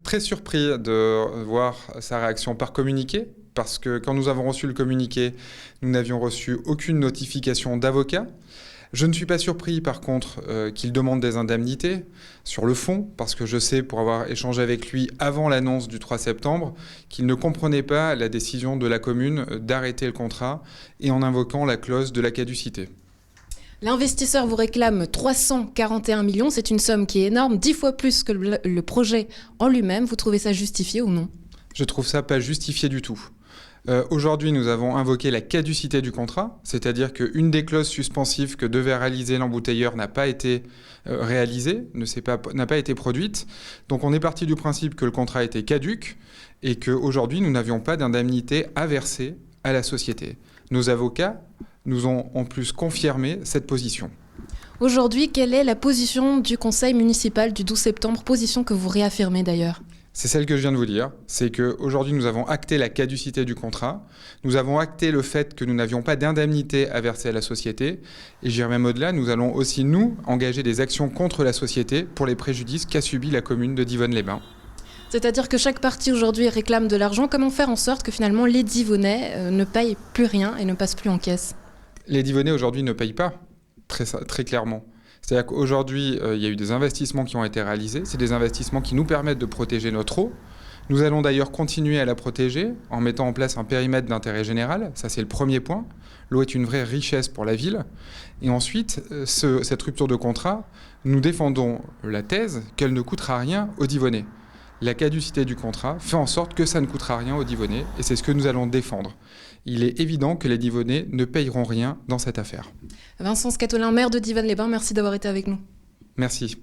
très surpris de voir sa réaction par communiqué, parce que quand nous avons reçu le communiqué, nous n'avions reçu aucune notification d'avocat. Je ne suis pas surpris, par contre, qu'il demande des indemnités sur le fond, parce que je sais, pour avoir échangé avec lui avant l'annonce du 3 septembre, qu'il ne comprenait pas la décision de la commune d'arrêter le contrat et en invoquant la clause de la caducité. L'investisseur vous réclame 341 millions, c'est une somme qui est énorme, 10 fois plus que le projet en lui-même. Vous trouvez ça justifié ou non? Je trouve ça pas justifié du tout. Aujourd'hui, nous avons invoqué la caducité du contrat, c'est-à-dire qu'une des clauses suspensives que devait réaliser l'embouteilleur n'a pas été réalisée, n'a pas été produite. Donc on est parti du principe que le contrat était caduc et qu'aujourd'hui, nous n'avions pas d'indemnité à verser à la société. Nos avocats nous ont en plus confirmé cette position. Aujourd'hui, quelle est la position du conseil municipal du 12 septembre, position que vous réaffirmez d'ailleurs? C'est celle que je viens de vous dire, c'est qu'aujourd'hui nous avons acté la caducité du contrat, nous avons acté le fait que nous n'avions pas d'indemnité à verser à la société, et j'irai même au-delà, nous allons aussi, nous, engager des actions contre la société pour les préjudices qu'a subi la commune de Divonne-les-Bains. C'est-à-dire que chaque partie aujourd'hui réclame de l'argent. Comment faire en sorte que finalement les Divonnais ne payent plus rien et ne passent plus en caisse? Les Divonnais aujourd'hui ne payent pas, très clairement. C'est-à-dire qu'aujourd'hui, il y a eu des investissements qui ont été réalisés. C'est des investissements qui nous permettent de protéger notre eau. Nous allons d'ailleurs continuer à la protéger en mettant en place un périmètre d'intérêt général. Ça, c'est le premier point. L'eau est une vraie richesse pour la ville. Et ensuite, cette rupture de contrat, nous défendons la thèse qu'elle ne coûtera rien aux Divonnais. La caducité du contrat fait en sorte que ça ne coûtera rien aux Divonnais, et c'est ce que nous allons défendre. Il est évident que les Divonnais ne payeront rien dans cette affaire. Vincent Scatolin, maire de Divonne-les-Bains, merci d'avoir été avec nous. Merci.